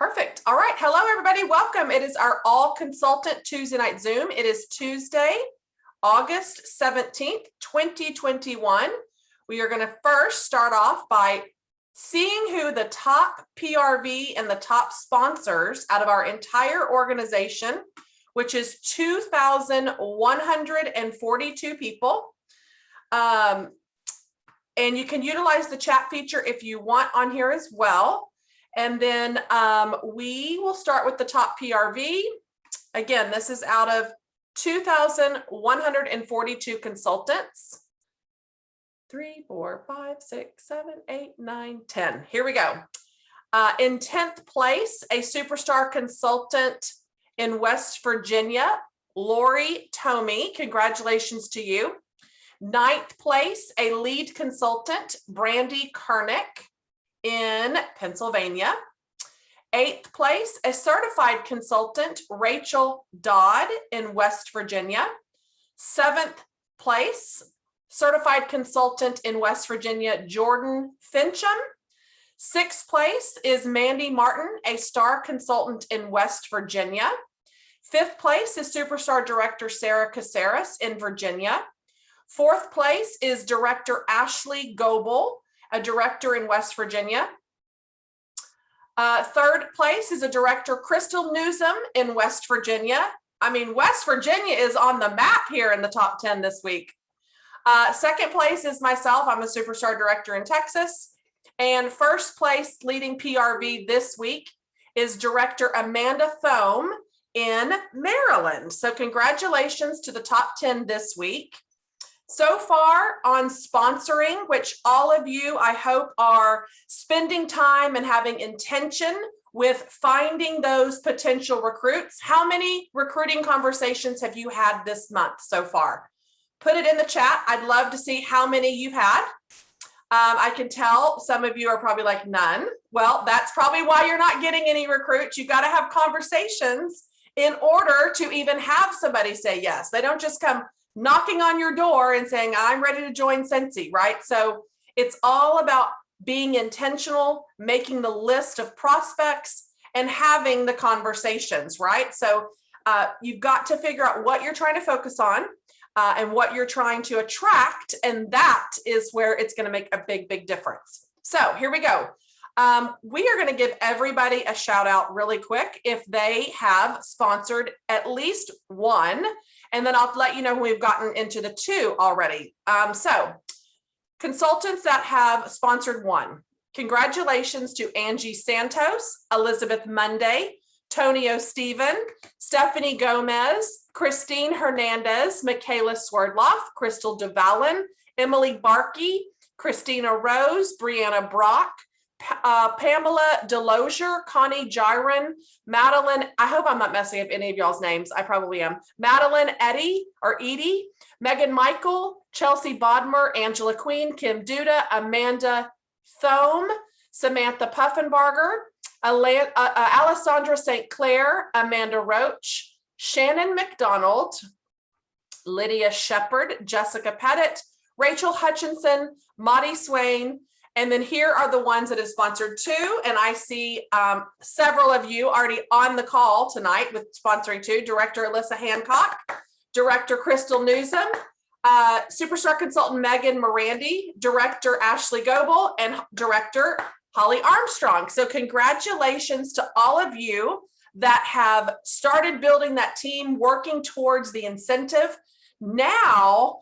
Perfect. All right. Hello, everybody. Welcome. It is our all consultant Tuesday night Zoom. It is Tuesday, August 17th, 2021. We are going to first start off by seeing who the top PRV and the top sponsors out of our entire organization, which is 2,142 people. And you can utilize the chat feature if you want on here as well. And then we will start with the top PRV. Again, this is out of 2,142 consultants. 3, 4, 5, 6, 7, 8, 9, 10. Here we go. In 10th place, a superstar consultant in West Virginia, Lori Tomey. Congratulations to you. 9th place, a lead consultant, Brandy Kernick in Pennsylvania. 8th place, a certified consultant, Rachel Dodd in West Virginia. 7th place, certified consultant in West Virginia, Jordan Fincham. 6th place is Mandy Martin, a star consultant in West Virginia. 5th place is superstar director Sarah Caceres in Virginia. 4th place is director Ashley Goebel, a director in West Virginia. 3rd place is a director Crystal Newsom in West Virginia. I mean, West Virginia is on the map here in the top 10 this week. 2nd place is myself. I'm a superstar director in Texas. And 1st place leading PRV this week is director Amanda Thome in Maryland. So congratulations to the top 10 this week. So far on sponsoring, which all of you, I hope, are spending time and having intention with finding those potential recruits. How many recruiting conversations have you had this month so far? Put it in the chat. I'd love to see how many you've had. I can tell some of you are probably like, none. Well, that's probably why you're not getting any recruits. You've got to have conversations in order to even have somebody say yes. They don't just come knocking on your door and saying, I'm ready to join Sensi, right? So it's all about being intentional, making the list of prospects and having the conversations, right? So you've got to figure out what you're trying to focus on and what you're trying to attract. And that is where it's going to make a big, big difference. So here we go. We are going to give everybody a shout out really quick if they have sponsored at least one, and then I'll let you know when we've gotten into the 2 already. So consultants that have sponsored one, congratulations to Angie Santos, Elizabeth Monday, Tonio Stephen, Stephanie Gomez, Christine Hernandez, Michaela Swerdloff, Crystal DeValin, Emily Barkey, Christina Rose, Brianna Brock, Pamela Delosier, Connie Gyron, Madeline, I hope I'm not messing up any of y'all's names. I probably am. Madeline Eddy, Megan Michael, Chelsea Bodmer, Angela Queen, Kim Duda, Amanda Thome, Samantha Puffenbarger, Alessandra St. Clair, Amanda Roach, Shannon McDonald, Lydia Shepard, Jessica Pettit, Rachel Hutchinson, Maddie Swain. And then here are the ones that have sponsored 2. And I see several of you already on the call tonight with sponsoring 2. Director Alyssa Hancock, Director Crystal Newsom, Superstar Consultant Megan Morandi, Director Ashley Goebel, and Director Holly Armstrong. So congratulations to all of you that have started building that team, working towards the incentive. Now,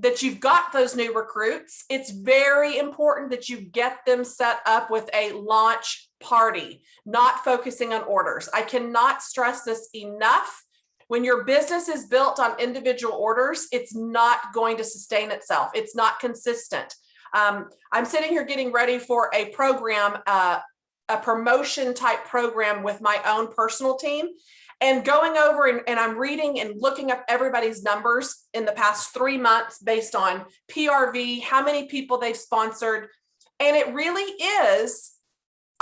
that you've got those new recruits, it's very important that you get them set up with a launch party, not focusing on orders. I cannot stress this enough. When your business is built on individual orders, it's not going to sustain itself. It's not consistent. I'm sitting here getting ready for a program, a promotion type program with my own personal team. And going over and I'm reading and looking up everybody's numbers in the past 3 months based on PRV, how many people they've sponsored. And it really is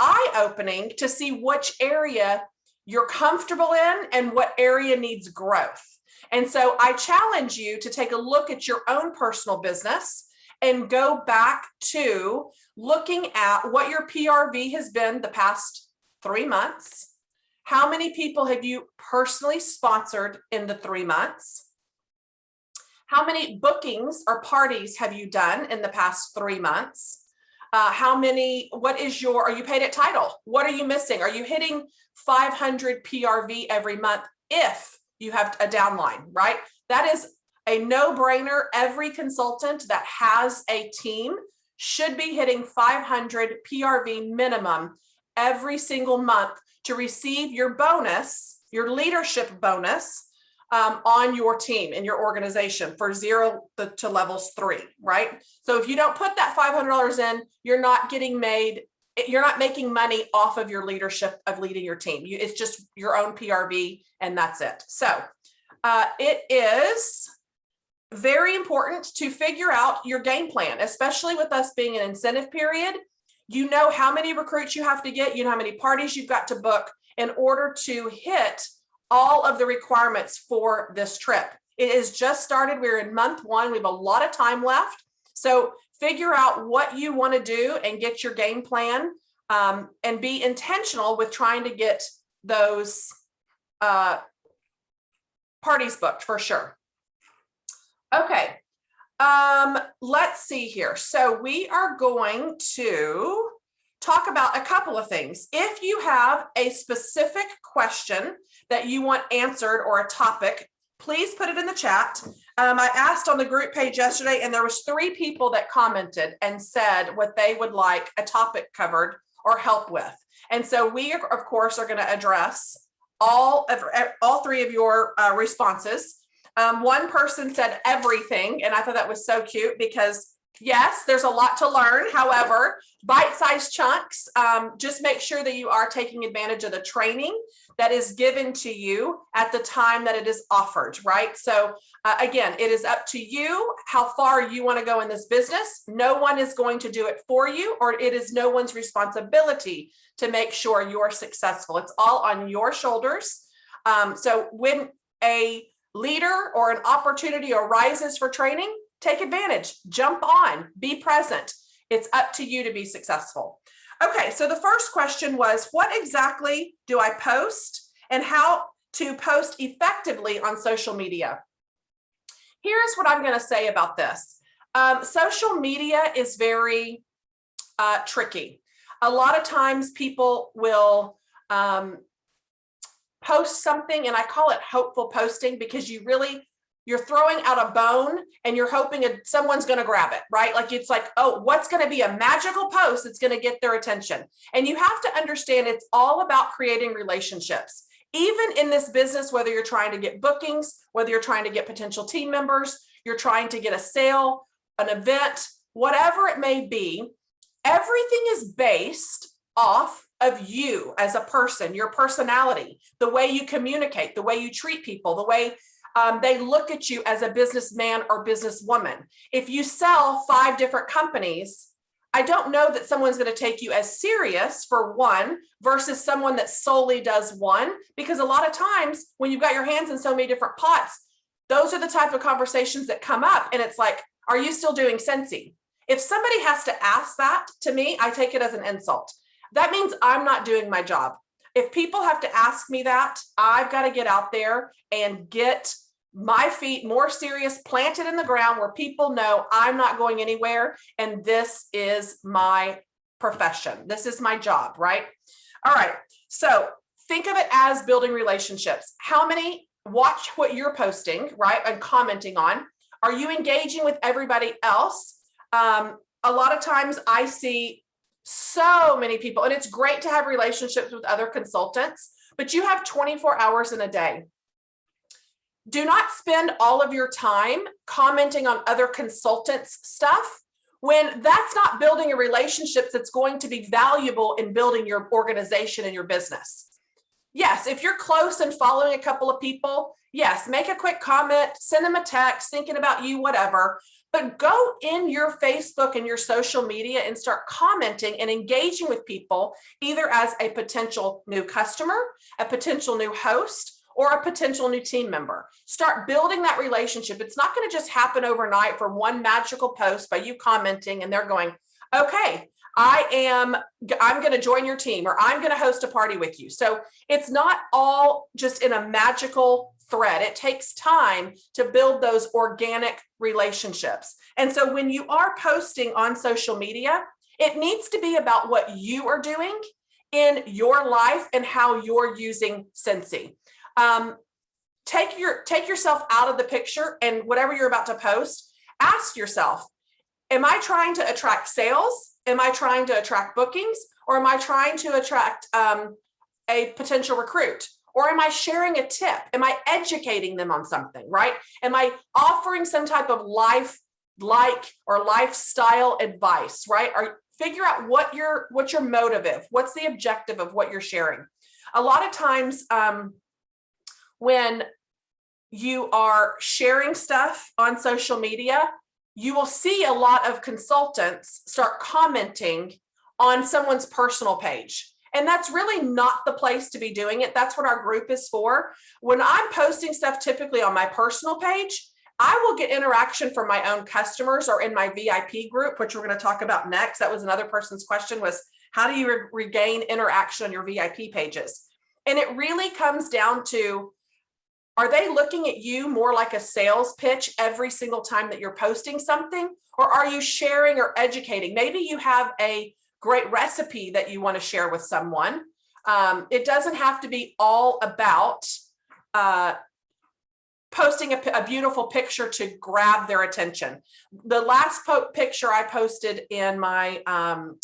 eye-opening to see which area you're comfortable in and what area needs growth. And so I challenge you to take a look at your own personal business and go back to looking at what your PRV has been the past 3 months? How many people have you personally sponsored in the 3 months? How many bookings or parties have you done in the past 3 months? Are you paid at title? What are you missing? Are you hitting 500 PRV every month if you have a downline, right? That is a no-brainer. Every consultant that has a team should be hitting 500 PRV minimum every single month to receive your bonus, your leadership bonus, on your team in your organization for 0 to levels 3, right? So if you don't put that $500 in, you're not making money off of your leadership of leading your team. It's just your own PRV, and that's it. So it is very important to figure out your game plan, especially with us being an incentive period. You know how many recruits you have to get, you know how many parties you've got to book in order to hit all of the requirements for this trip. It is just started. We're in month 1. We have a lot of time left. So figure out what you want to do and get your game plan, and be intentional with trying to get those parties booked for sure. Okay. Let's see here. So we are going to talk about a couple of things. If you have a specific question that you want answered or a topic, please put it in the chat. I asked on the group page yesterday, and there was 3 people that commented and said what they would like a topic covered or help with. And so we, of course, are going to address all 3 of your responses. One person said everything, and I thought that was so cute because yes, there's a lot to learn. However, bite-sized chunks. Just make sure that you are taking advantage of the training that is given to you at the time that it is offered, right? So again, it is up to you how far you want to go in this business. No one is going to do it for you, or it is no one's responsibility to make sure you're successful. It's all on your shoulders. So when a leader or an opportunity arises for training, take advantage, jump on, be present. It's up to you to be successful. Okay, so the first question was, what exactly do I post and how to post effectively on social media? Here's what I'm going to say about this. Social media is very tricky. A lot of times people will post something, and I call it hopeful posting because you're throwing out a bone and you're hoping someone's going to grab it, right? Like it's like, oh, what's going to be a magical post that's going to get their attention? And you have to understand it's all about creating relationships. Even in this business, whether you're trying to get bookings, whether you're trying to get potential team members, you're trying to get a sale, an event, whatever it may be, everything is based off of you as a person, your personality, the way you communicate, the way you treat people, the way they look at you as a businessman or businesswoman. If you sell 5 different companies, I don't know that someone's going to take you as serious for one versus someone that solely does one, because a lot of times when you've got your hands in so many different pots, those are the type of conversations that come up. And it's like, are you still doing Scentsy? If somebody has to ask that to me, I take it as an insult. That means I'm not doing my job. If people have to ask me that, I've got to get out there and get my feet more serious, planted in the ground where people know I'm not going anywhere. And this is my profession. This is my job, right? All right. So think of it as building relationships. Watch what you're posting, right? And commenting on. Are you engaging with everybody else? A lot of times I see so many people, and it's great to have relationships with other consultants, but you have 24 hours in a day. Do not spend all of your time commenting on other consultants' stuff when that's not building a relationship that's going to be valuable in building your organization and your business. Yes, if you're close and following a couple of people, yes, make a quick comment, send them a text, thinking about you, whatever. But go in your Facebook and your social media and start commenting and engaging with people, either as a potential new customer, a potential new host, or a potential new team member. Start building that relationship. It's not going to just happen overnight from one magical post by you commenting and they're going, okay, I'm going to join your team, or I'm going to host a party with you. So it's not all just in a magical thread. It takes time to build those organic relationships. And so when you are posting on social media, it needs to be about what you are doing in your life and how you're using Scentsy. Take yourself out of the picture, and whatever you're about to post, ask yourself, am I trying to attract sales? Am I trying to attract bookings? Or am I trying to attract a potential recruit? Or am I sharing a tip? Am I educating them on something, right? Am I offering some type of or lifestyle advice, right? Or figure out what's your motive, what's the objective of what you're sharing. A lot of times when you are sharing stuff on social media, you will see a lot of consultants start commenting on someone's personal page. And that's really not the place to be doing it. That's what our group is for. When I'm posting stuff typically on my personal page, I will get interaction from my own customers or in my VIP group, which we're going to talk about next. That was another person's question, was how do you regain interaction on your VIP pages? And it really comes down to, are they looking at you more like a sales pitch every single time that you're posting something? Or are you sharing or educating? Maybe you have a great recipe that you want to share with someone. It doesn't have to be all about posting a beautiful picture to grab their attention. The last picture I posted in my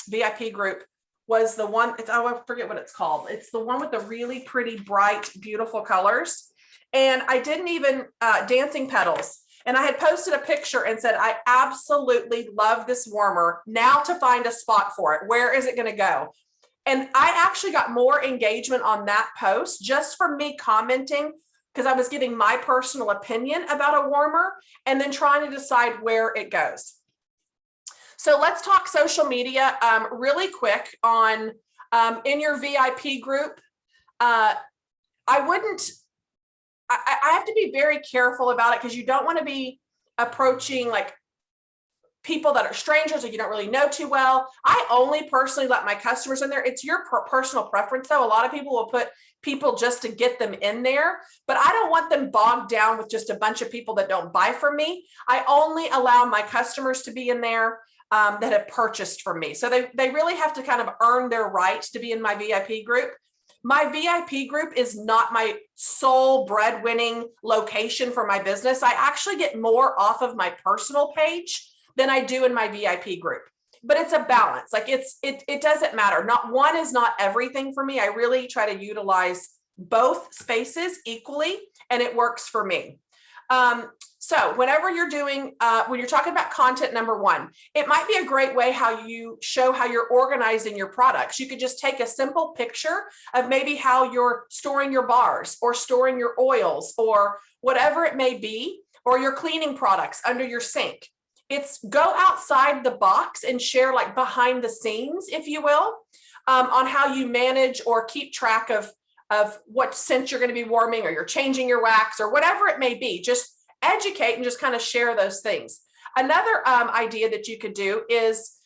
VIP group was the one, I forget what it's called. It's the one with the really pretty, bright, beautiful colors. And I didn't even, dancing petals. And I had posted a picture and said, I absolutely love this warmer. Now to find a spot for it. Where is it going to go? And I actually got more engagement on that post just from me commenting, because I was giving my personal opinion about a warmer and then trying to decide where it goes. So let's talk social media really quick on in your VIP group. I have to be very careful about it, because you don't want to be approaching like people that are strangers that you don't really know too well. I only personally let my customers in there. It's your personal preference though. A lot of people will put people just to get them in there, but I don't want them bogged down with just a bunch of people that don't buy from me. I only allow my customers to be in there that have purchased from me. So they really have to kind of earn their right to be in my VIP group. My VIP group is not my sole breadwinning location for my business. I actually get more off of my personal page than I do in my VIP group. But it's a balance. Like it doesn't matter. Not one is not everything for me. I really try to utilize both spaces equally, and it works for me. So whenever you're doing, when you're talking about content, number one, it might be a great way how you show how you're organizing your products. You could just take a simple picture of maybe how you're storing your bars or storing your oils or whatever it may be, or your cleaning products under your sink. It's go outside the box and share like behind the scenes, if you will, on how you manage or keep track of what scent you're going to be warming, or you're changing your wax, or whatever it may be. Just educate and just kind of share those things. Another idea that you could do is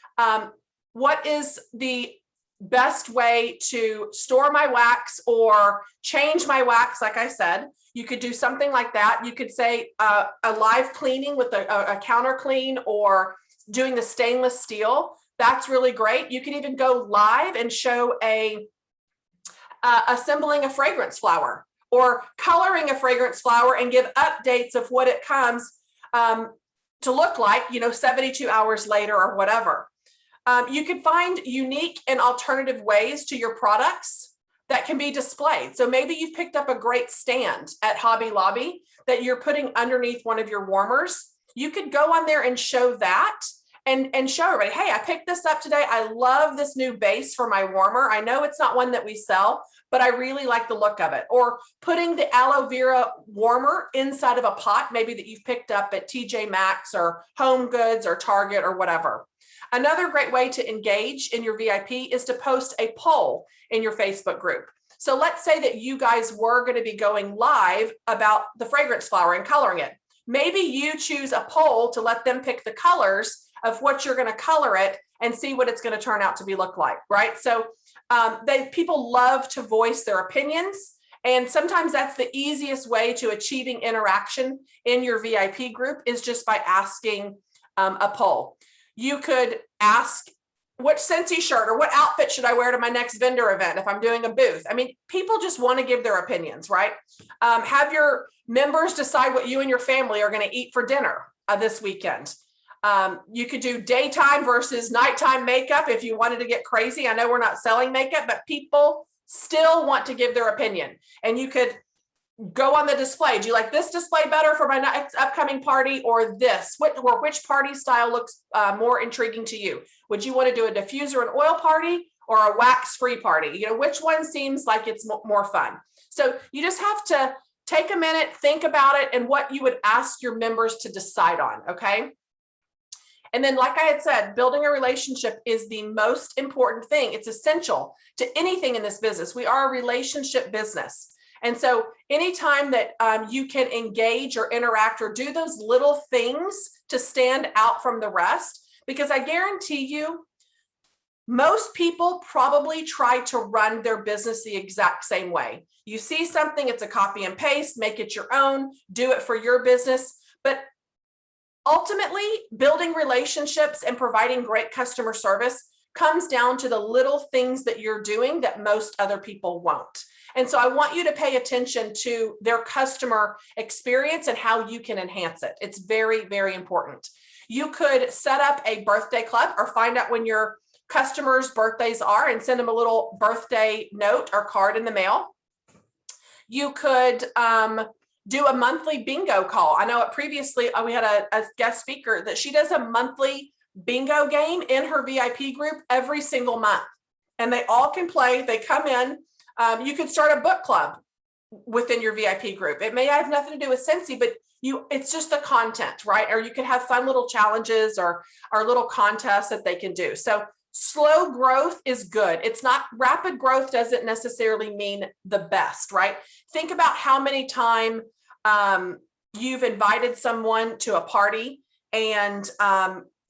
what is the best way to store my wax or change my wax? Like I said, you could do something like that. You could say a live cleaning with a counter clean, or doing the stainless steel. That's really great. You can even go live and show assembling a fragrance flower, or coloring a fragrance flower, and give updates of what it comes to look like, 72 hours later or whatever. You can find unique and alternative ways to your products that can be displayed. So maybe you've picked up a great stand at Hobby Lobby that you're putting underneath one of your warmers. You could go on there and show that and show everybody, hey, I picked this up today. I love this new base for my warmer. I know it's not one that we sell, but I really like the look of it. Or putting the aloe vera warmer inside of a pot, maybe that you've picked up at TJ Maxx or Home Goods or Target or whatever. Another great way to engage in your VIP is to post a poll in your Facebook group. So let's say that you guys were going to be going live about the fragrance flower and coloring it. Maybe you choose a poll to let them pick the colors of what you're going to color it, and see what it's going to turn out to look like, right? So people love to voice their opinions. And sometimes that's the easiest way to achieving interaction in your VIP group is just by asking a poll. You could ask, what Scentsy shirt or what outfit should I wear to my next vendor event if I'm doing a booth? I mean, people just want to give their opinions, right? Have your members decide what you and your family are going to eat for dinner this weekend. You could do daytime versus nighttime makeup if you wanted to get crazy. I know we're not selling makeup, but people still want to give their opinion. And you could go on the display. Do you like this display better for my next upcoming party or this? Which party style looks more intriguing to you? Would you want to do a diffuser and oil party or a wax-free party? Which one seems like it's more fun? So you just have to take a minute, think about it, and what you would ask your members to decide on, okay? And then, like I had said, building a relationship is the most important thing. It's essential to anything in this business. We are a relationship business. And so anytime that you can engage or interact or do those little things to stand out from the rest, because I guarantee you, most people probably try to run their business the exact same way. You see something, it's a copy and paste, make it your own, do it for your business. But ultimately, building relationships and providing great customer service comes down to the little things that you're doing that most other people won't. And so I want you to pay attention to their customer experience and how you can enhance it. It's very, very important. You could set up a birthday club or find out when your customers' birthdays are and send them a little birthday note or card in the mail. You could do a monthly bingo call. I know previously we had a guest speaker that she does a monthly bingo game in her VIP group every single month. And they all can play. They come in. You could start a book club within your VIP group. It may have nothing to do with Scentsy, but it's just the content, right? Or you could have fun little challenges or little contests that they can do. So slow growth is good. It's not rapid growth doesn't necessarily mean the best, right? Think about how many times you've invited someone to a party and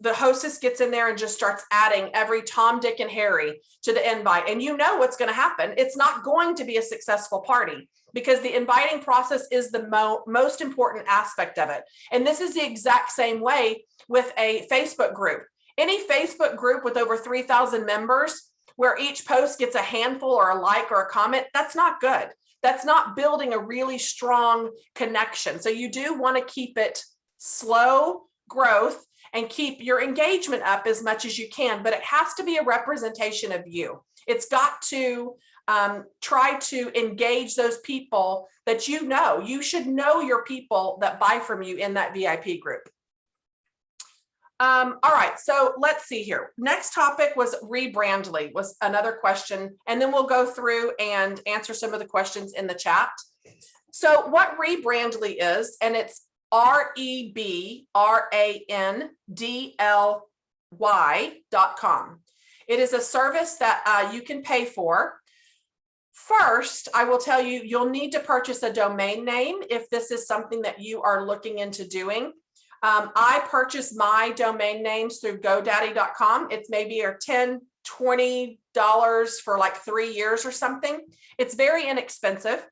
the hostess gets in there and just starts adding every Tom, Dick, and Harry to the invite. And you know what's going to happen. It's not going to be a successful party because the inviting process is the most important aspect of it. And this is the exact same way with a Facebook group. Any Facebook group with over 3,000 members where each post gets a handful or a like or a comment, that's not good. That's not building a really strong connection. So you do want to keep it slow growth and keep your engagement up as much as you can, but it has to be a representation of you. It's got to try to engage those people that you know. You should know your people that buy from you in that VIP group. All right, so let's see here. Next topic was Rebrandly was another question, and then we'll go through and answer some of the questions in the chat. So what Rebrandly is, and it's rebrandly.com. It is a service that you can pay for. First, I will tell you, you'll need to purchase a domain name if this is something that you are looking into doing. I purchase my domain names through GoDaddy.com. It's maybe $10, $20 for like 3 years or something. It's very inexpensive.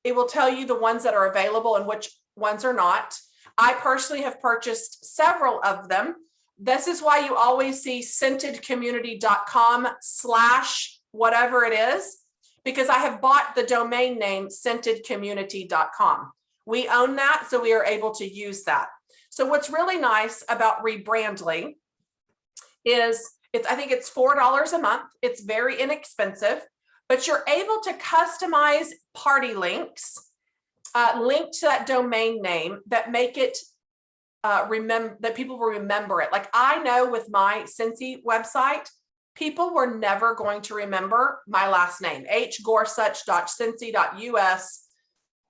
It will tell you the ones that are available and which ones are not. I personally have purchased several of them. This is why you always see scentedcommunity.com/whatever it is, because I have bought the domain name scentedcommunity.com. We own that, so we are able to use that. So what's really nice about Rebrandly is I think it's $4 a month. It's very inexpensive, but you're able to customize party links linked to that domain name that make it that people will remember it. Like I know with my Scentsy website, people were never going to remember my last name, hgorsuch.scentsy.us.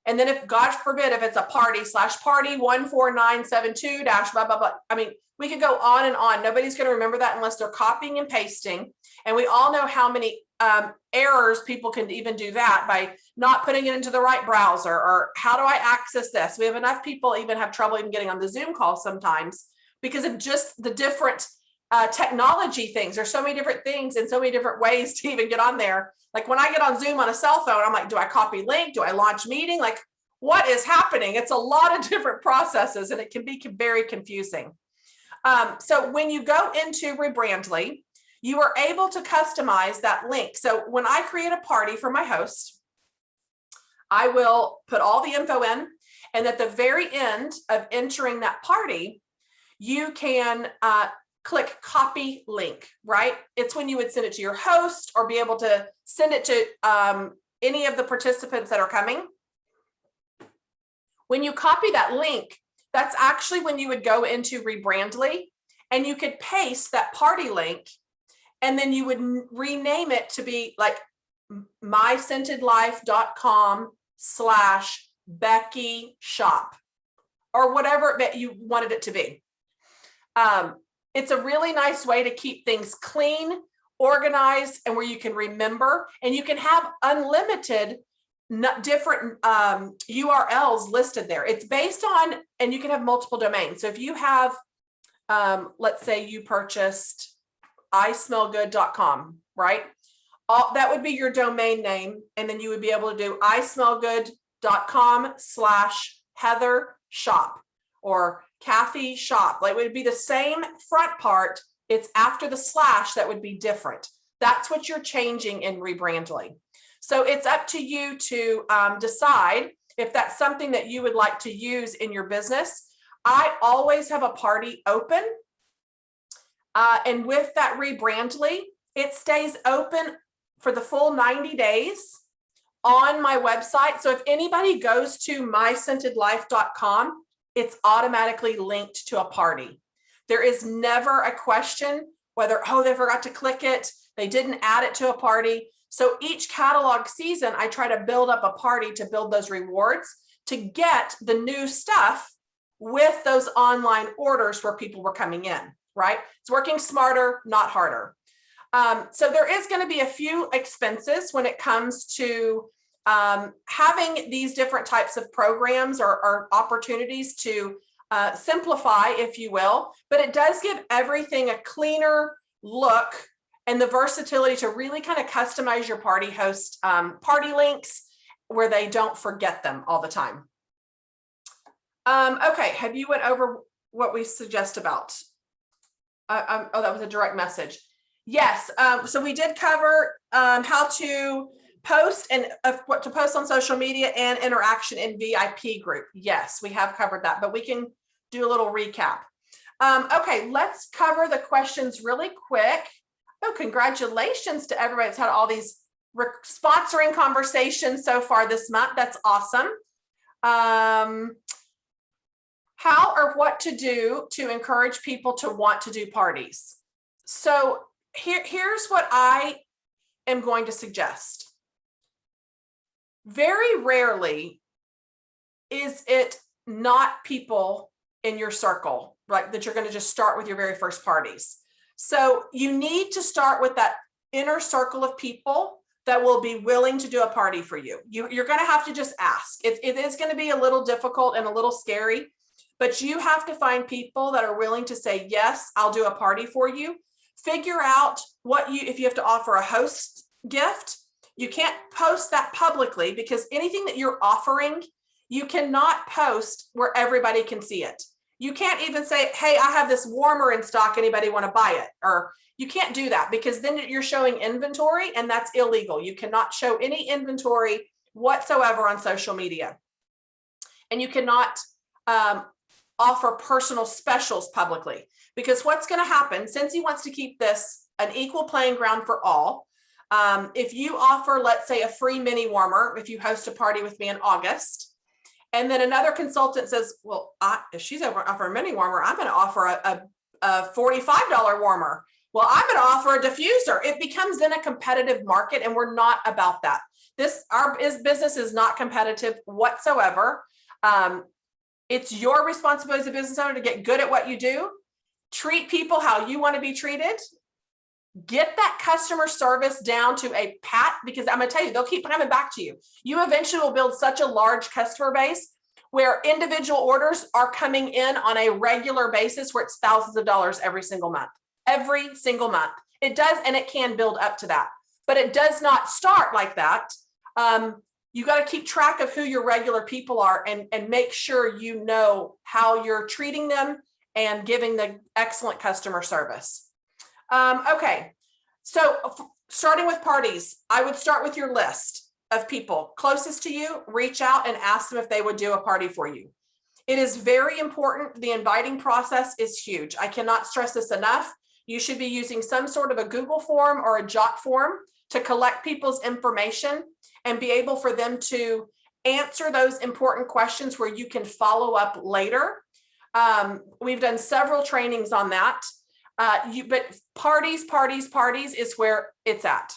And then if, God forbid, if it's a party /party 14972 -- blah, blah, blah. I mean, we could go on and on. Nobody's going to remember that unless they're copying and pasting. And we all know how many errors people can even do that by not putting it into the right browser, or how do I access this? We have enough people even have trouble even getting on the Zoom call sometimes because of just the different technology things. There's so many different things and so many different ways to even get on there. Like when I get on Zoom on a cell phone, I'm like, do I copy link? Do I launch meeting? Like, what is happening? It's a lot of different processes and it can be very confusing. So when you go into Rebrandly, you are able to customize that link. So when I create a party for my host, I will put all the info in, and at the very end of entering that party, you can click copy link, right? It's when you would send it to your host or be able to send it to any of the participants that are coming. When you copy that link, that's actually when you would go into Rebrandly and you could paste that party link, and then you would rename it to be like myscentedlife.com/Becky shop or whatever you wanted it to be. It's a really nice way to keep things clean, organized, and where you can remember, and you can have unlimited different URLs listed there. It's based on, and you can have multiple domains. So if you have, let's say you purchased ismellgood.com, right? That would be your domain name. And then you would be able to do ismellgood.com/Heather shop or Kathy shop. Like it would be the same front part. It's after the slash that would be different. That's what you're changing in Rebrandly. So it's up to you to decide if that's something that you would like to use in your business. I always have a party open. And with that Rebrandly, it stays open for the full 90 days on my website. So if anybody goes to myscentedlife.com, it's automatically linked to a party. There is never a question whether, oh, they forgot to click it, they didn't add it to a party. So each catalog season, I try to build up a party to build those rewards to get the new stuff with those online orders where people were coming in, right? It's working smarter, not harder. So there is going to be a few expenses when it comes to having these different types of programs or opportunities to simplify, if you will, but it does give everything a cleaner look and the versatility to really kind of customize your party host party links where they don't forget them all the time. Okay, have you went over what we suggest about? Oh, that was a direct message. Yes, so we did cover how to post and what to post on social media and interaction in VIP group. Yes, we have covered that, but we can do a little recap. Okay, let's cover the questions really quick. Oh, congratulations to everybody that's had all these sponsoring conversations so far this month. That's awesome. How or what to do to encourage people to want to do parties. So here's what I am going to suggest. Very rarely is it not people in your circle, right, that you're going to just start with your very first parties. So you need to start with that inner circle of people that will be willing to do a party for you. You're going to have to just ask. It is going to be a little difficult and a little scary, but you have to find people that are willing to say, yes, I'll do a party for you. Figure out if you have to offer a host gift, you can't post that publicly because anything that you're offering, you cannot post where everybody can see it. You can't even say, hey, I have this warmer in stock. Anybody want to buy it? Or you can't do that because then you're showing inventory and that's illegal. You cannot show any inventory whatsoever on social media. And you cannot offer personal specials publicly because what's going to happen, since he wants to keep this an equal playing ground for all, if you offer, let's say, a free mini warmer, if you host a party with me in August, and then another consultant says, well, if she's offering a mini warmer, I'm going to offer a $45 warmer. Well, I'm going to offer a diffuser. It becomes then a competitive market, and we're not about that. Our business is not competitive whatsoever. It's your responsibility as a business owner to get good at what you do, treat people how you want to be treated, get that customer service down to a pat, because I'm going to tell you, they'll keep coming back to you. You eventually will build such a large customer base where individual orders are coming in on a regular basis where it's thousands of dollars every single month. every single month. It does, and it can build up to that, but it does not start like that. You got to keep track of who your regular people are and make sure you know how you're treating them and giving the excellent customer service. Okay, so starting with parties, I would start with your list of people closest to you. Reach out and ask them if they would do a party for you. It is very important. The inviting process is huge. I cannot stress this enough. You should be using some sort of a Google form or a Jot form to collect people's information and be able for them to answer those important questions where you can follow up later. We've done several trainings on that. But parties is where it's at.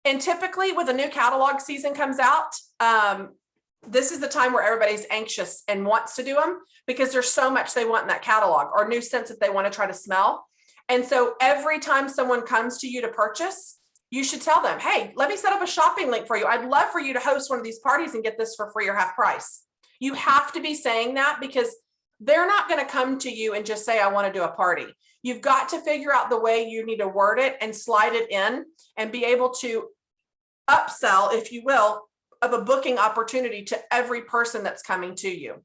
And typically with a new catalog season comes out, this is the time where everybody's anxious and wants to do them because there's so much they want in that catalog or new scents that they want to try to smell. And so every time someone comes to you to purchase, you should tell them, hey, let me set up a shopping link for you. I'd love for you to host one of these parties and get this for free or half price. You have to be saying that because they're not going to come to you and just say, I want to do a party. You've got to figure out the way you need to word it and slide it in and be able to upsell, if you will, of a booking opportunity to every person that's coming to you.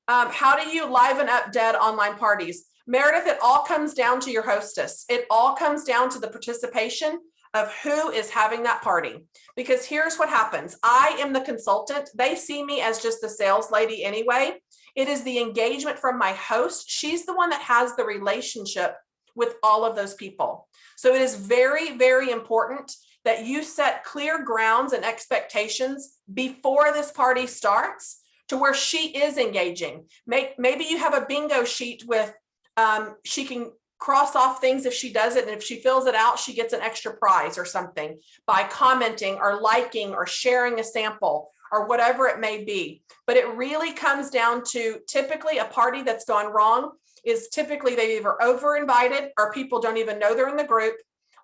How do you liven up dead online parties? Meredith, it all comes down to your hostess. It all comes down to the participation of who is having that party. Because here's what happens. I am the consultant. They see me as just the sales lady anyway. It is the engagement from my host. She's the one that has the relationship with all of those people. So it is very, very important that you set clear grounds and expectations before this party starts to where she is engaging. Maybe you have a bingo sheet with, she can cross off things if she does it, and if she fills it out, she gets an extra prize or something by commenting or liking or sharing a sample or whatever it may be. But it really comes down to typically a party that's gone wrong is typically they either over invited or people don't even know they're in the group,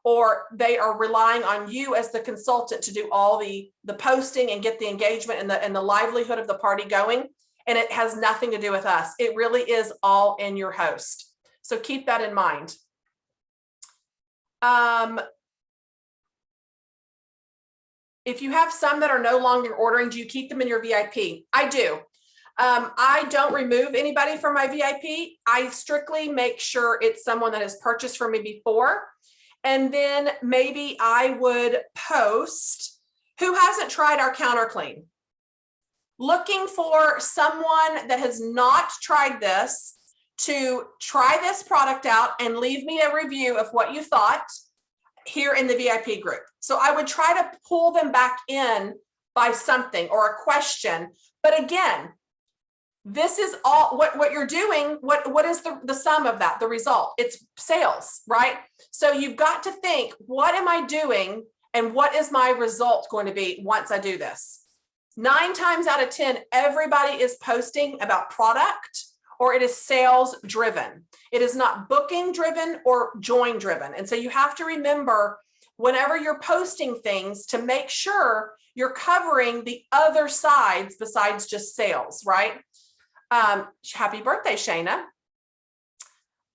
or they are relying on you as the consultant to do all the posting and get the engagement and the livelihood of the party going. And it has nothing to do with us. It really is all in your host. So keep that in mind. If you have some that are no longer ordering, do you keep them in your VIP? I do. I don't remove anybody from my VIP. I strictly make sure it's someone that has purchased from me before. And then maybe I would post who hasn't tried our counter clean. Looking for someone that has not tried this to try this product out and leave me a review of what you thought here in the VIP group. So I would try to pull them back in by something or a question. But again, this is all what you're doing. What is the sum of that? The result? It's sales, right? So you've got to think, what am I doing and what is my result going to be once I do this? 9 times out of 10, everybody is posting about product or it is sales driven. It is not booking driven or join driven. And so you have to remember whenever you're posting things to make sure you're covering the other sides besides just sales, right? Happy birthday, Shayna.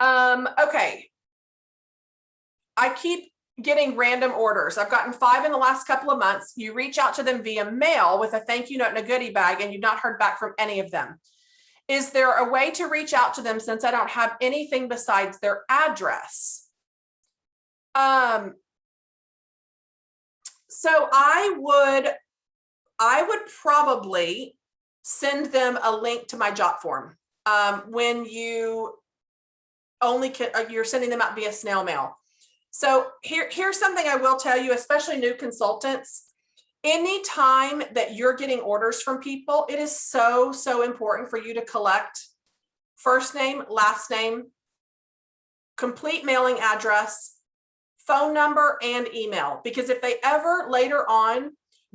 Okay. I keep getting random orders. I've gotten 5 in the last couple of months. You reach out to them via mail with a thank you note and a goodie bag, and you've not heard back from any of them. Is there a way to reach out to them since I don't have anything besides their address? So I would probably send them a link to my Jot form. When you you're sending them out via snail mail. So here's something I will tell you, especially new consultants. Anytime that you're getting orders from people, it is so, so important for you to collect first name, last name, complete mailing address, phone number, and email. Because if they ever later on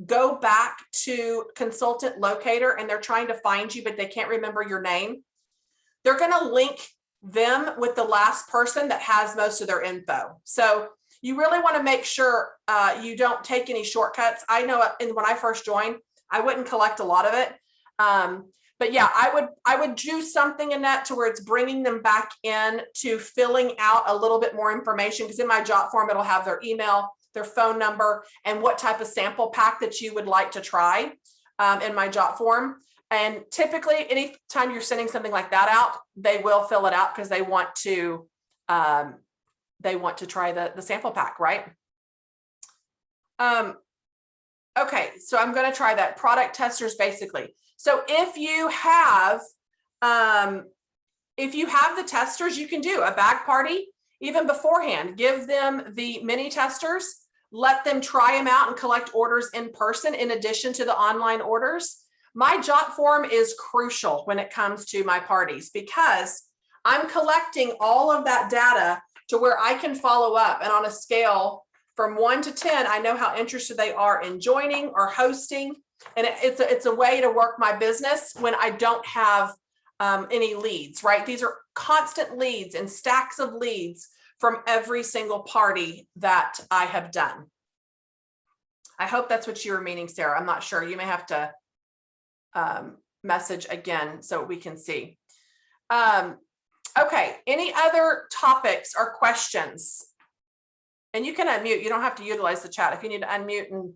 go back to consultant locator and they're trying to find you, but they can't remember your name, they're going to link them with the last person that has most of their info. So you really want to make sure you don't take any shortcuts. I know when I first joined, I wouldn't collect a lot of it. But yeah, I would do something in that to where it's bringing them back in to filling out a little bit more information, because in my jot form, it'll have their email, their phone number, and what type of sample pack that you would like to try in my jot form. And typically, anytime you're sending something like that out, they will fill it out because they want to try the sample pack, right? Okay, so I'm going to try that. Product testers, basically. So if you have the testers, you can do a bag party even beforehand. Give them the mini testers, let them try them out and collect orders in person in addition to the online orders. My jot form is crucial when it comes to my parties because I'm collecting all of that data to where I can follow up, and on a scale from 1 to 10, I know how interested they are in joining or hosting. And it's a way to work my business when I don't have any leads, right? These are constant leads and stacks of leads from every single party that I have done. I hope that's what you were meaning, Sarah. I'm not sure. You may have to message again so we can see. Okay, any other topics or questions? And you can unmute. You don't have to utilize the chat. If you need to unmute and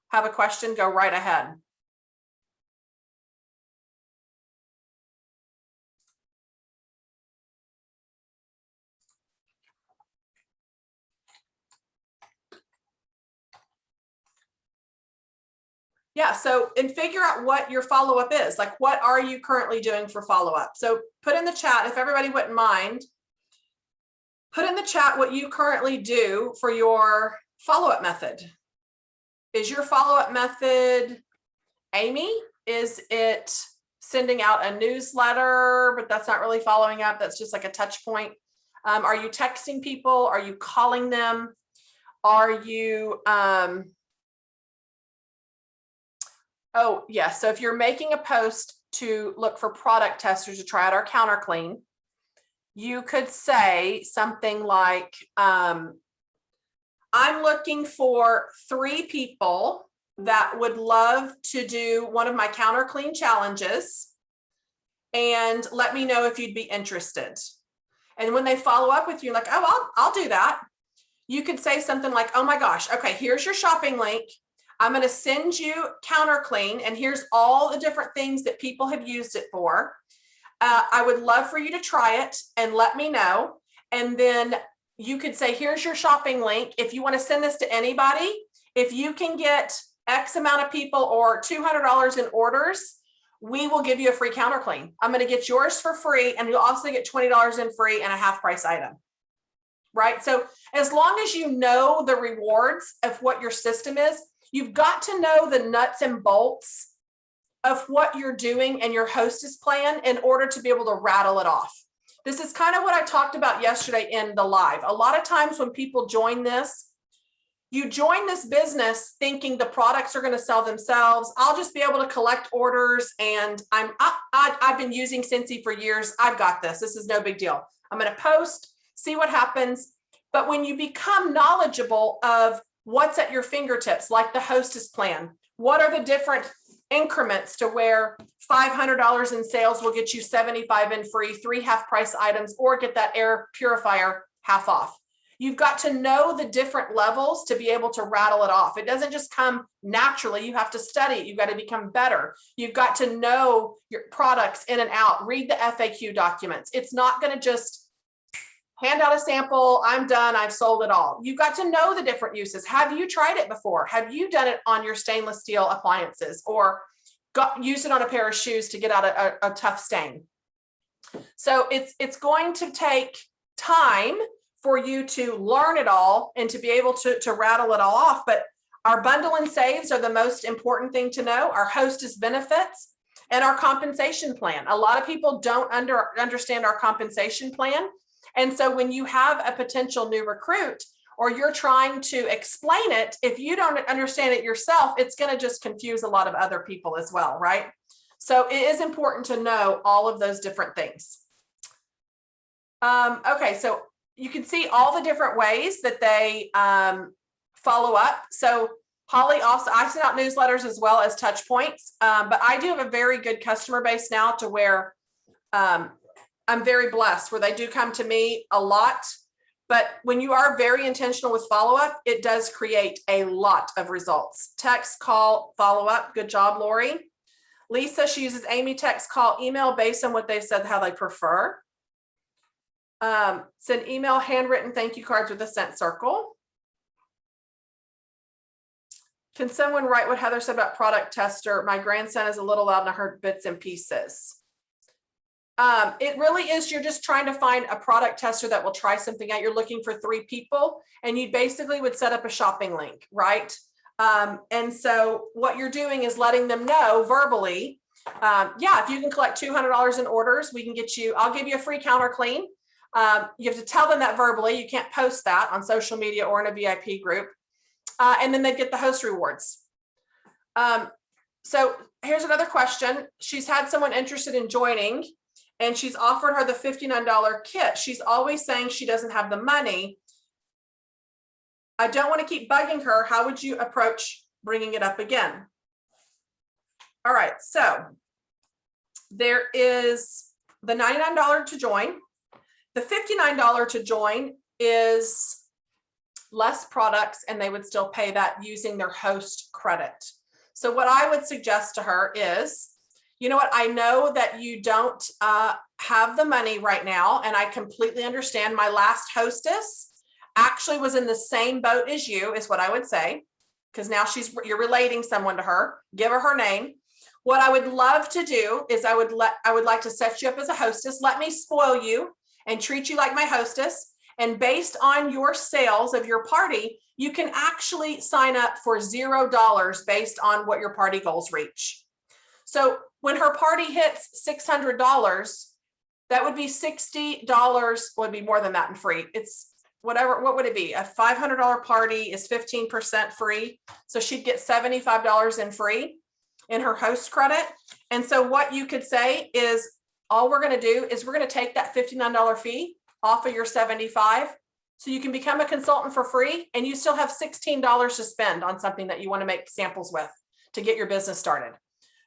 have a question, go right ahead. Yeah, so and figure out what your follow-up is. Like, what are you currently doing for follow-up? So put in the chat, if everybody wouldn't mind, put in the chat what you currently do for your follow-up method. Is your follow-up method Amy? Is it sending out a newsletter, but that's not really following up? That's just like a touch point. Are you texting people? Are you calling them? Are you, oh, yeah. So if you're making a post to look for product testers to try out our counter clean, you could say something like, I'm looking for 3 people that would love to do one of my counter clean challenges, and let me know if you'd be interested. And when they follow up with you, like, oh, I'll do that. You could say something like, oh my gosh, okay, here's your shopping link. I'm going to send you counter clean, and here's all the different things that people have used it for. I would love for you to try it and let me know. And then you could say, here's your shopping link. If you want to send this to anybody, if you can get X amount of people or $200 in orders, we will give you a free counter clean. I'm going to get yours for free, and you'll also get $20 in free and a half price item. Right? So as long as you know the rewards of what your system is, you've got to know the nuts and bolts of what you're doing and your hostess plan in order to be able to rattle it off. This is kind of what I talked about yesterday in the live. A lot of times when people join this, you join this business thinking the products are going to sell themselves. I'll just be able to collect orders, and I've been using Scentsy for years. I've got this. This is no big deal. I'm going to post, see what happens. But when you become knowledgeable of what's at your fingertips, like the hostess plan, what are the different increments to where $500 in sales will get you 75 in free, 3 half price items, or get that air purifier half off. You've got to know the different levels to be able to rattle it off. It doesn't just come naturally. You have to study it. You've got to become better. You've got to know your products in and out. Read the FAQ documents. It's not going to just hand out a sample. I'm done. I've sold it all. You've got to know the different uses. Have you tried it before? Have you done it on your stainless steel appliances, or used it on a pair of shoes to get out a tough stain? So it's going to take time for you to learn it all and to be able to rattle it all off. But our bundle and saves are the most important thing to know. Our hostess benefits and our compensation plan. A lot of people don't understand our compensation plan. And so when you have a potential new recruit, or you're trying to explain it, if you don't understand it yourself, it's going to just confuse a lot of other people as well, right? So it is important to know all of those different things. Okay, so you can see all the different ways that they follow up. So Holly also, I send out newsletters as well as touch points, but I do have a very good customer base now to where I'm very blessed where they do come to me a lot. But when you are very intentional with follow-up, it does create a lot of results. Text, call, follow-up. Good job, Lori. Lisa, she uses Amy, text, call, email based on what they've said, how they prefer. Send email, handwritten thank you cards with a sent circle. Can someone write what Heather said about product tester? My grandson is a little loud and I heard bits and pieces. It really is, you're just trying to find a product tester that will try something out. You're looking for 3 people and you basically would set up a shopping link, right? And so what you're doing is letting them know verbally, yeah, if you can collect $200 in orders, we can get you, I'll give you a free counter clean. You have to tell them that verbally. You can't post that on social media or in a VIP group. And then they get the host rewards. So here's another question. She's had someone interested in joining and she's offered her the $59 kit. She's always saying she doesn't have the money. I don't want to keep bugging her. How would you approach bringing it up again? All right, so there is the $99 to join. The $59 to join is less products and they would still pay that using their host credit. So what I would suggest to her is, you know what, I know that you don't have the money right now, and I completely understand. My last hostess actually was in the same boat as you, is what I would say, because now you're relating someone to her. Give her her name. What I would love to do is I would like to set you up as a hostess. Let me spoil you and treat you like my hostess. And based on your sales of your party, you can actually sign up for $0 based on what your party goals reach. So when her party hits $600, that would be $60, would be more than that in free. It's whatever, what would it be? A $500 party is 15% free. So she'd get $75 in free in her host credit. And so what you could say is, all we're going to do is we're going to take that $59 fee off of your $75. So you can become a consultant for free and you still have $16 to spend on something that you want to make samples with to get your business started.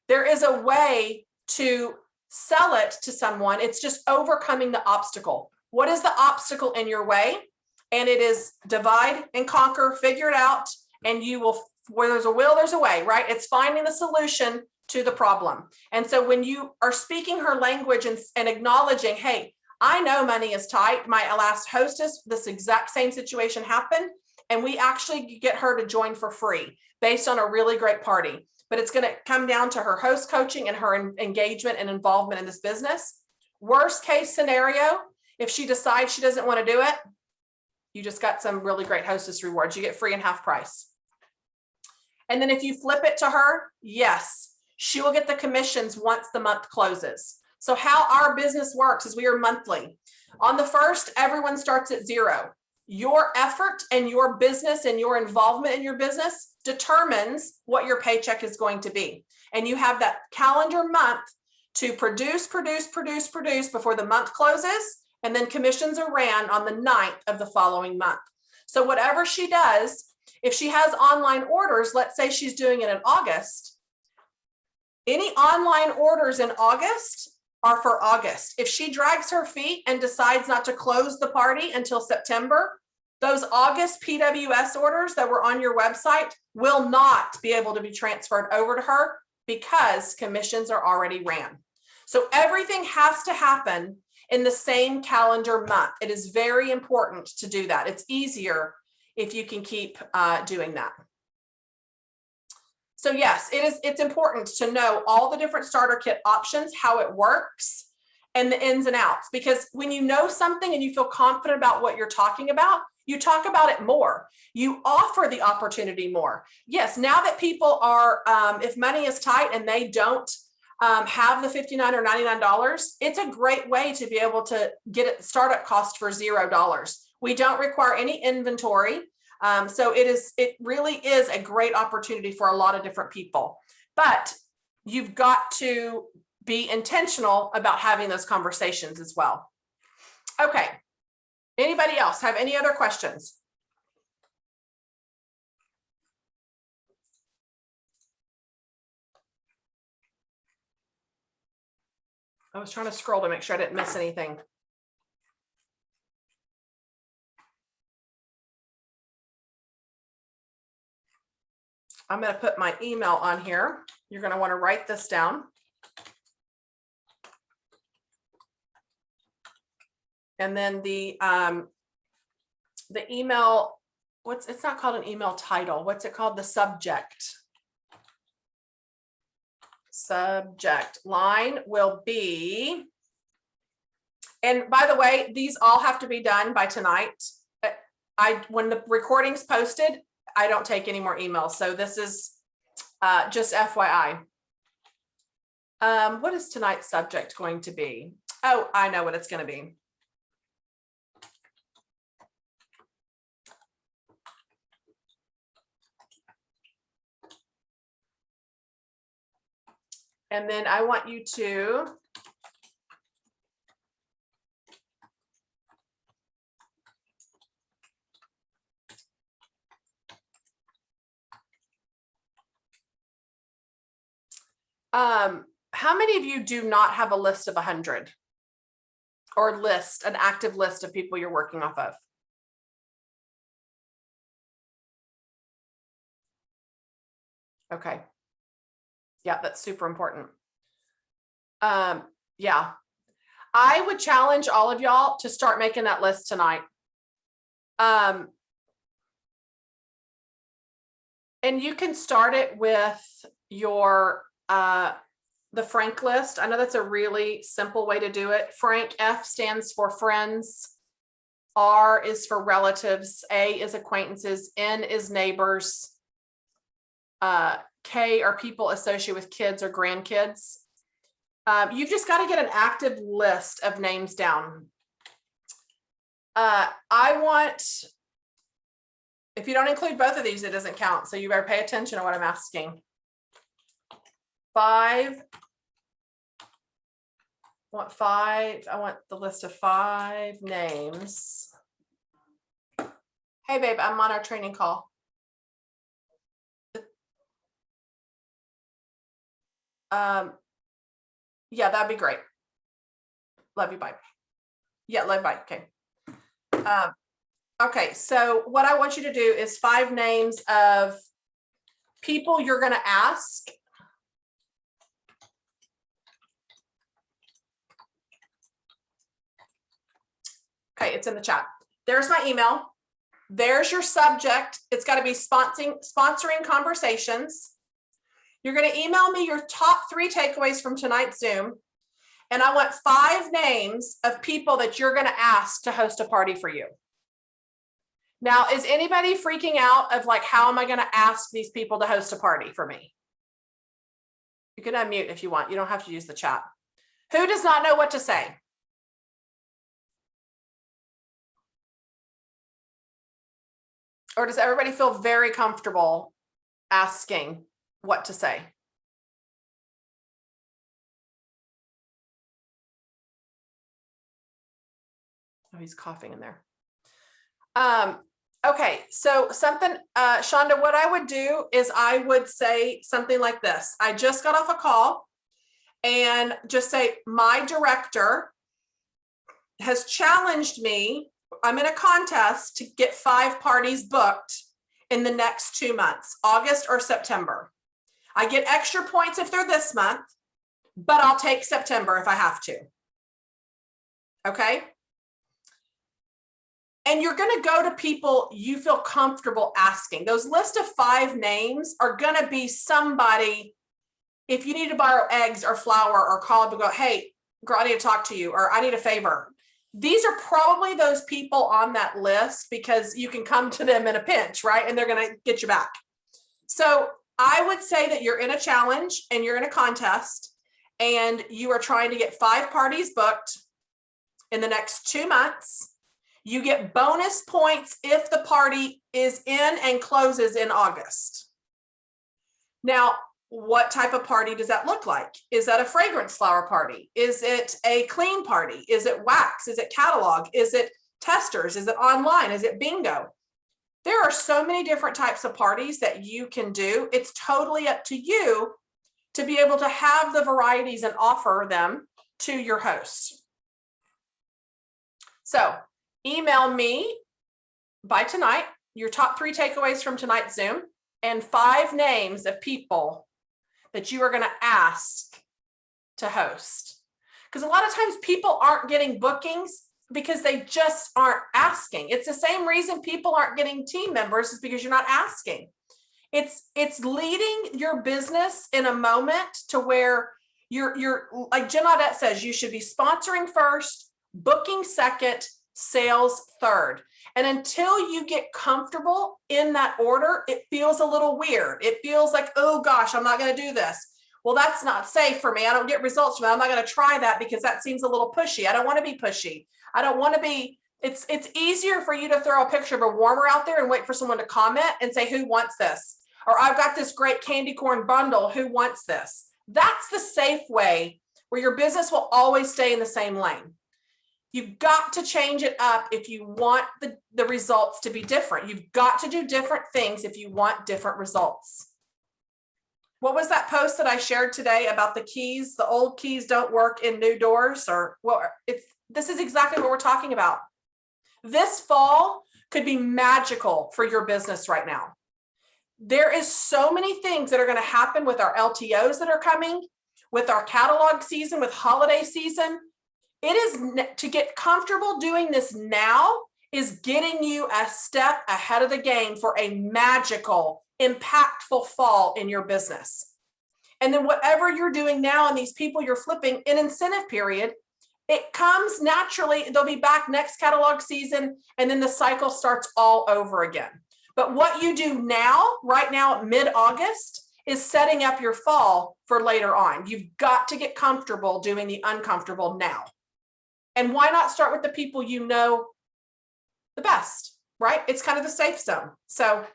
There is a way to sell it to someone. It's just overcoming the obstacle. What is the obstacle in your way? And it is divide and conquer, figure it out, and you will, where there's a will, there's a way, right? It's finding the solution to the problem. And so when you are speaking her language and acknowledging, hey, I know money is tight. My last hostess, this exact same situation happened, and we actually get her to join for free based on a really great party. But it's going to come down to her host coaching and her engagement and involvement in this business. Worst case scenario, if she decides she doesn't want to do it, you just got some really great hostess rewards. You get free and half price. And then if you flip it to her, yes, she will get the commissions once the month closes. So how our business works is we are monthly. On the first, everyone starts at $0. Your effort and your business and your involvement in your business determines what your paycheck is going to be. And you have that calendar month to produce before the month closes. And then commissions are ran on the 9th of the following month. So whatever she does, if she has online orders, let's say she's doing it in August, any online orders in August are for August. If she drags her feet and decides not to close the party until September, those August PWS orders that were on your website will not be able to be transferred over to her because commissions are already ran. So everything has to happen in the same calendar month. It is very important to do that. It's easier if you can keep doing that. So yes, it's important to know all the different starter kit options, how it works, and the ins and outs. Because when you know something and you feel confident about what you're talking about, you talk about it more. You offer the opportunity more. Yes, now that people are, if money is tight and they don't have the $59 or $99, it's a great way to be able to get it startup cost for $0. We don't require any inventory. So it really is a great opportunity for a lot of different people, but you've got to be intentional about having those conversations as well. Okay. Anybody else have any other questions? I was trying to scroll to make sure I didn't miss anything. I'm going to put my email on here. You're going to want to write this down. And then the email, it's not called an email title. What's it called? The subject. Subject line will be, and by the way, these all have to be done by tonight. When the recording's posted, I don't take any more emails. So this is just FYI. What is tonight's subject going to be? Oh, I know what it's going to be. And then I want you to how many of you do not have a list of 100 or an active list of people you're working off of? Okay. Yeah, that's super important. Yeah, I would challenge all of y'all to start making that list tonight. And you can start it with your the Frank list. I know that's a really simple way to do it. Frank, F stands for friends, R is for relatives, A is acquaintances, N is neighbors, K are people associated with kids or grandkids. You've just got to get an active list of names down. I want, if you don't include both of these, it doesn't count. So you better pay attention to what I'm asking. 5. I want the list of 5 names. Hey babe, I'm on our training call. Yeah, that'd be great. Love you, bye. Yeah, love you, bye. Okay. Okay, so what I want you to do is 5 names of people you're going to ask. Okay, it's in the chat. There's my email. There's your subject. It's got to be sponsoring conversations. You're going to email me your top 3 takeaways from tonight's Zoom. And I want 5 names of people that you're going to ask to host a party for you. Now, is anybody freaking out of like, how am I going to ask these people to host a party for me? You can unmute if you want. You don't have to use the chat. Who does not know what to say? Or does everybody feel very comfortable asking what to say? Oh, he's coughing in there. Okay, so something, Shonda, what I would do is I would say something like this. I just got off a call and just say, my director has challenged me. I'm in a contest to get 5 parties booked in the next 2 months, August or September. I get extra points if they're this month, but I'll take September if I have to. Okay. And you're going to go to people you feel comfortable asking. Those list of 5 names are going to be somebody, if you need to borrow eggs or flour or call up and go, hey, girl, I need to talk to you, or I need a favor. These are probably those people on that list because you can come to them in a pinch, right? And they're going to get you back. So I would say that you're in a challenge and you're in a contest and you are trying to get 5 parties booked in the next 2 months. You get bonus points if the party is in and closes in August. Now, what type of party does that look like? Is that a fragrance flower party? Is it a clean party? Is it wax? Is it catalog? Is it testers? Is it online? Is it bingo? There are so many different types of parties that you can do. It's totally up to you to be able to have the varieties and offer them to your host. So email me by tonight your top 3 takeaways from tonight's Zoom and 5 names of people that you are going to ask to host. Because a lot of times people aren't getting bookings because they just aren't asking. It's the same reason people aren't getting team members is because you're not asking. It's leading your business in a moment to where you're like Jen Audette says, you should be sponsoring first, booking second, sales third. And until you get comfortable in that order, it feels a little weird. It feels like, oh gosh, I'm not going to do this. Well, that's not safe for me. I don't get results from that. I'm not going to try that because that seems a little pushy. I don't want to be pushy. I don't want to be, it's easier for you to throw a picture of a warmer out there and wait for someone to comment and say, who wants this? Or I've got this great candy corn bundle. Who wants this? That's the safe way where your business will always stay in the same lane. You've got to change it up if you want the results to be different. You've got to do different things if you want different results. What was that post that I shared today about the keys? The old keys don't work in new doors, or well, this is exactly what we're talking about. This fall could be magical for your business right now. There is so many things that are going to happen with our LTOs that are coming, with our catalog season, with holiday season. It is to get comfortable doing this now is getting you a step ahead of the game for a magical, impactful fall in your business. And then whatever you're doing now and these people you're flipping in incentive period, it comes naturally. They'll be back next catalog season, and then the cycle starts all over again. But what you do now, right now, mid-August, is setting up your fall for later on. You've got to get comfortable doing the uncomfortable now. And why not start with the people you know the best, right? It's kind of the safe zone. So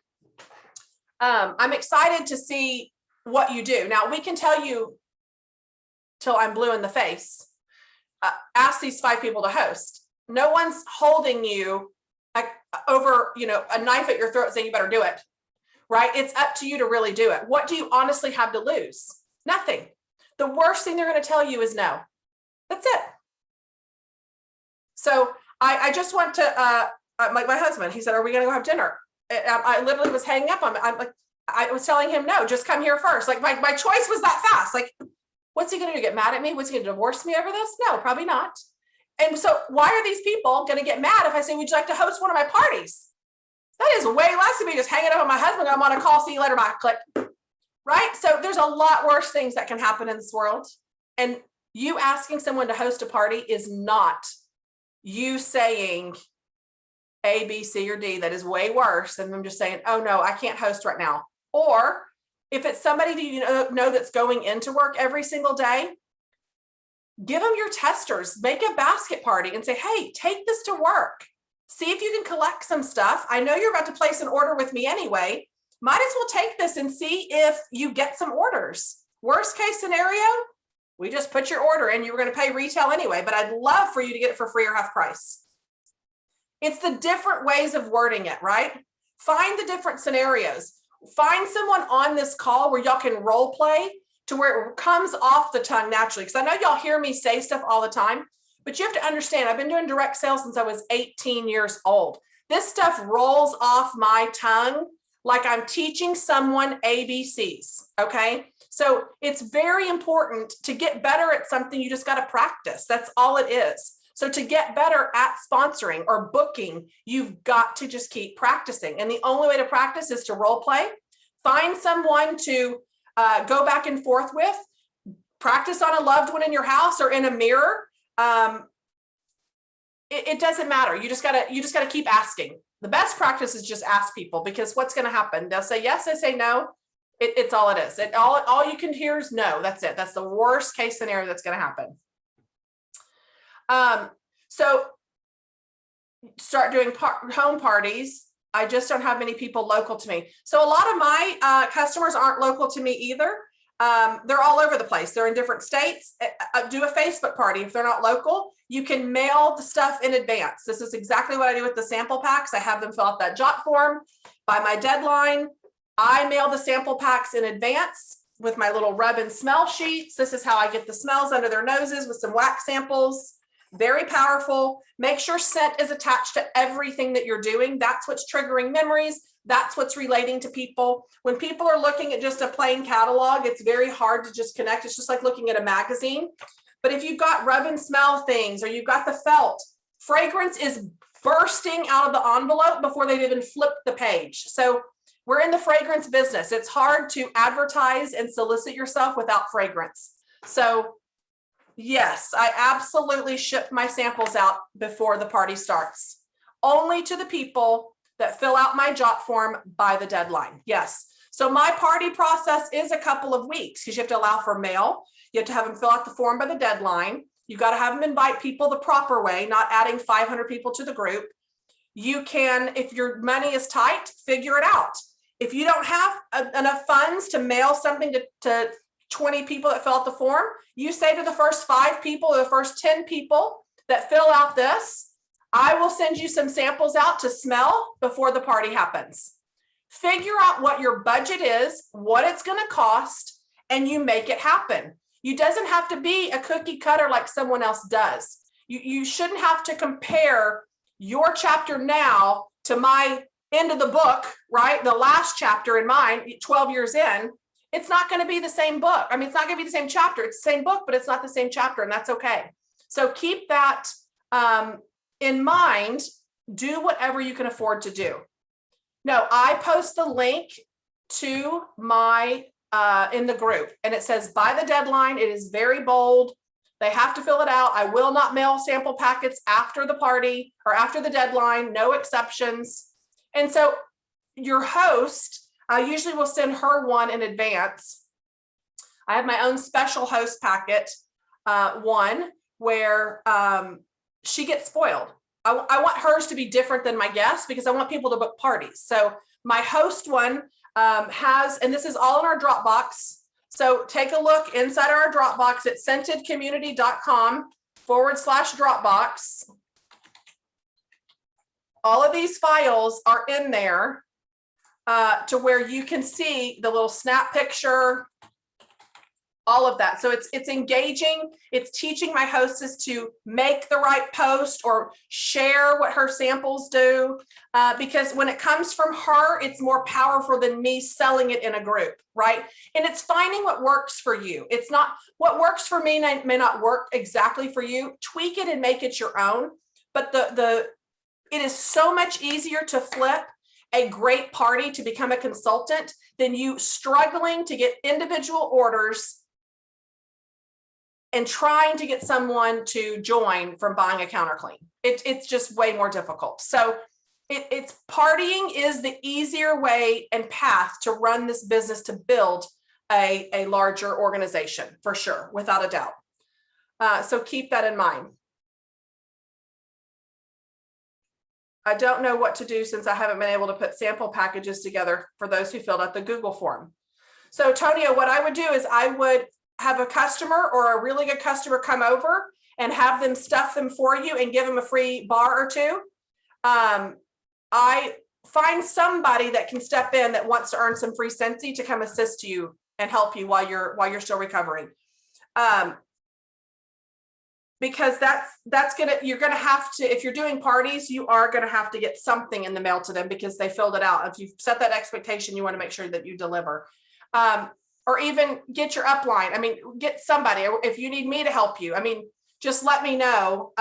I'm excited to see what you do. Now, we can tell you till I'm blue in the face, ask these 5 people to host. No one's holding you over, a knife at your throat saying you better do it, right? It's up to you to really do it. What do you honestly have to lose? Nothing. The worst thing they're going to tell you is no. That's it. So I just went to my husband. He said, "Are we going to go have dinner?" I literally was hanging up on him. I was telling him, "No, just come here first." Like my choice was that fast. Like, what's he going to do? Get mad at me? What's he going to divorce me over this? No, probably not. And so why are these people going to get mad if I say, "Would you like to host one of my parties?" That is way less than me just hanging up on my husband. I'm on a call. See you later. Bye. Click. Right? So there's a lot worse things that can happen in this world. And you asking someone to host a party is not you saying A, B, C, or D. That is way worse than them just saying, "Oh no, I can't host right now." Or if it's somebody that you know that's going into work every single day, give them your testers, make a basket party and say, "Hey, take this to work. See if you can collect some stuff. I know you're about to place an order with me anyway. Might as well take this and see if you get some orders. Worst case scenario, we just put your order in. You were going to pay retail anyway, but I'd love for you to get it for free or half price." It's the different ways of wording it, right? Find the different scenarios. Find someone on this call where y'all can role play to where it comes off the tongue naturally. Because I know y'all hear me say stuff all the time, but you have to understand, I've been doing direct sales since I was 18 years old. This stuff rolls off my tongue like I'm teaching someone ABCs, okay? So it's very important to get better at something. You just got to practice. That's all it is. So to get better at sponsoring or booking, you've got to just keep practicing. And the only way to practice is to role play. Find someone to go back and forth with. Practice on a loved one in your house or in a mirror. It doesn't matter. You just gotta keep asking. The best practice is just ask people, because what's going to happen? They'll say yes, they say no. It's all it is. All you can hear is no. That's it. That's the worst case scenario that's going to happen. So start doing home parties. I just don't have many people local to me. So a lot of my customers aren't local to me either. They're all over the place. They're in different states. Do a Facebook party. If they're not local, you can mail the stuff in advance. This is exactly what I do with the sample packs. I have them fill out that jot form by my deadline. I mail the sample packs in advance. with my little rub and smell sheets. This is how I get the smells under their noses with some wax samples. Very powerful. Make sure scent is attached to everything that you're doing. That's what's triggering memories. That's what's relating to people. When people are looking at just a plain catalog, it's very hard to just connect. It's just like looking at a magazine. But if you've got rub and smell things, or you've got the felt, fragrance is bursting out of the envelope before they've even flipped the page. So we're in the fragrance business. It's hard to advertise and solicit yourself without fragrance. So yes, I absolutely ship my samples out before the party starts, only to the people that fill out my jot form by the deadline. Yes. So my party process is a couple of weeks because you have to allow for mail. You have to have them fill out the form by the deadline. You got to have them invite people the proper way, not adding 500 people to the group. You can, if your money is tight, figure it out. If you don't have enough funds to mail something to 20 people that fill out the form, you say to the first 5 people or the first 10 people that fill out this, I will send you some samples out to smell before the party happens. Figure out what your budget is, what it's going to cost, and you make it happen. You doesn't have to be a cookie cutter like someone else does. You shouldn't have to compare your chapter now to my end of the book, right? The last chapter in mine, 12 years in. It's not going to be the same book. I mean, it's not going to be the same chapter. It's the same book, but it's not the same chapter, and that's okay. So keep that in mind. Do whatever you can afford to do. No, I post the link to my in the group, and it says by the deadline. It is very bold. They have to fill it out. I will not mail sample packets after the party or after the deadline, no exceptions. And so your host, I usually will send her one in advance. I have my own special host packet, one where she gets spoiled. I want hers to be different than my guests because I want people to book parties. So my host one has, and this is all in our Dropbox. So take a look inside our Dropbox at scentedcommunity.com/Dropbox. All of these files are in there to where you can see the little snap picture, all of that. So it's engaging. It's teaching my hostess to make the right post or share what her samples do, because when it comes from her, it's more powerful than me selling it in a group, right? And it's finding what works for you. It's not what works for me may not work exactly for you. Tweak it and make it your own. But it is so much easier to flip a great party to become a consultant than you struggling to get individual orders and trying to get someone to join from buying a counter clean. It's just way more difficult. So it's partying is the easier way and path to run this business, to build a larger organization, for sure, without a doubt. So keep that in mind. I don't know what to do since I haven't been able to put sample packages together for those who filled out the Google form. So Tonio, what I would do is I would have a customer or a really good customer come over and have them stuff them for you and give them a free bar or two. I find somebody that can step in that wants to earn some free Scentsy to come assist you and help you while you're still recovering. Because you're gonna have to, if you're doing parties, you are gonna have to get something in the mail to them because they filled it out. If you've set that expectation, you want to make sure that you deliver. Or even get your upline. I mean, get somebody, if you need me to help you. I mean, just let me know.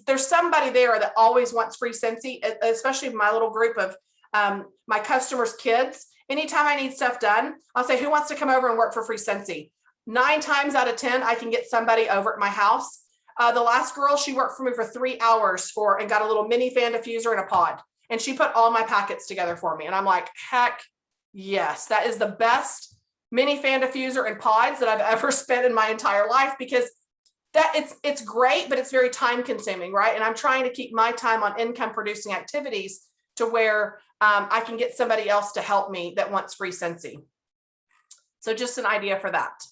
There's somebody there that always wants free Scentsy, especially my little group of my customers' kids. Anytime I need stuff done, I'll say, who wants to come over and work for free Scentsy? 9 times out of 10, I can get somebody over at my house. The last girl, she worked for me for 3 hours and got a little mini fan diffuser in a pod. And she put all my packets together for me. And I'm like, heck yes, that is the best mini fan diffuser and pods that I've ever spent in my entire life, because it's great, but it's very time consuming, right? And I'm trying to keep my time on income producing activities to where I can get somebody else to help me that wants free Scentsy. So just an idea for that.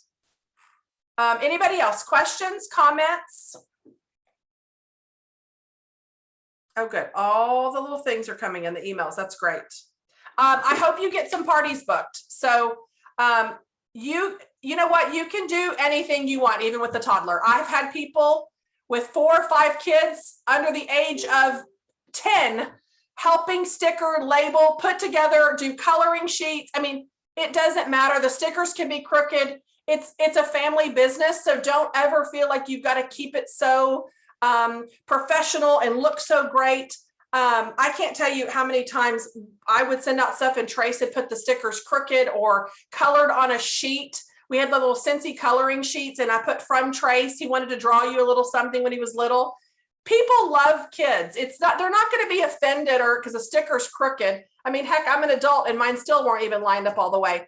Anybody else? Questions, comments? Oh, good. All the little things are coming in the emails. That's great. I hope you get some parties booked. So you know what, you can do anything you want, even with the toddler. I've had people with 4 or 5 kids under the age of 10 helping sticker, label, put together, do coloring sheets. I mean, it doesn't matter. The stickers can be crooked. It's a family business, so don't ever feel like you've got to keep it so professional and look so great. I can't tell you how many times I would send out stuff and Trace had put the stickers crooked or colored on a sheet. We had the little Scentsy coloring sheets, and I put from Trace. He wanted to draw you a little something when he was little. People love kids. They're not going to be offended or because the sticker's crooked. I mean, heck, I'm an adult and mine still weren't even lined up all the way.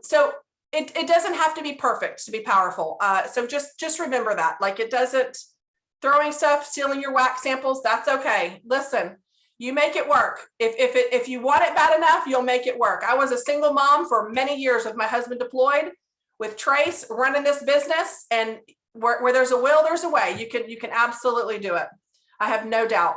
So it doesn't have to be perfect to be powerful. So just remember that. Like, it doesn't, throwing stuff, stealing your wax samples, that's okay. Listen, you make it work. If you want it bad enough, you'll make it work. I was a single mom for many years with my husband deployed, with Trace running this business, and where there's a will, there's a way. You can absolutely do it. I have no doubt.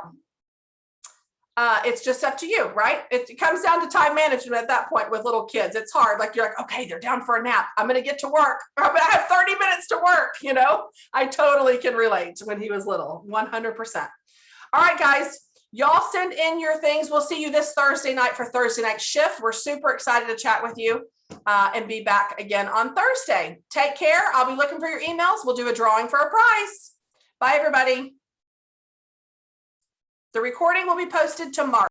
It's just up to you, right? It comes down to time management at that point with little kids. It's hard. Like, you're like, okay, they're down for a nap. I'm going to get to work. I have 30 minutes to work. You know, I totally can relate when he was little, 100%. All right, guys, y'all send in your things. We'll see you this Thursday night for Thursday night shift. We're super excited to chat with you and be back again on Thursday. Take care. I'll be looking for your emails. We'll do a drawing for a prize. Bye, everybody. The recording will be posted tomorrow.